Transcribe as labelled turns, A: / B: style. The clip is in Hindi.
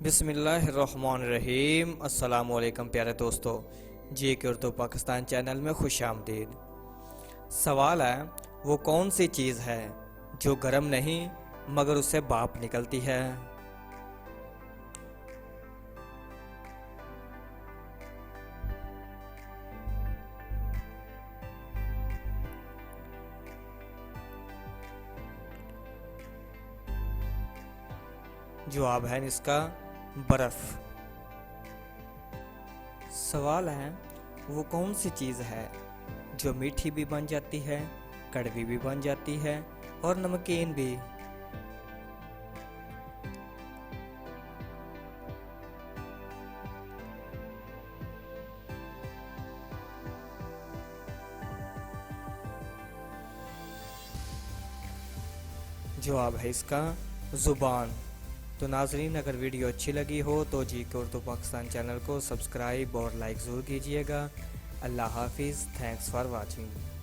A: बिस्मिल्लाहिर्रहमानिर्रहीम। अस्सलाम वालेकुम प्यारे दोस्तों, जी के उर्दू पाकिस्तान चैनल में खुश आमदीद। सवाल है, वो कौन सी चीज़ है जो गर्म नहीं मगर उससे भाप निकलती है? जवाब है इसका बर्फ़। सवाल है, वो कौन सी चीज़ है जो मीठी भी बन जाती है, कड़वी भी बन जाती है और नमकीन भी? जवाब है इसका ज़ुबान। तो नाजरीन, अगर वीडियो अच्छी लगी हो तो जी के उर्दू पाकिस्तान चैनल को सब्सक्राइब और लाइक ज़रूर कीजिएगा। अल्लाह हाफिज़। Thanks for watching.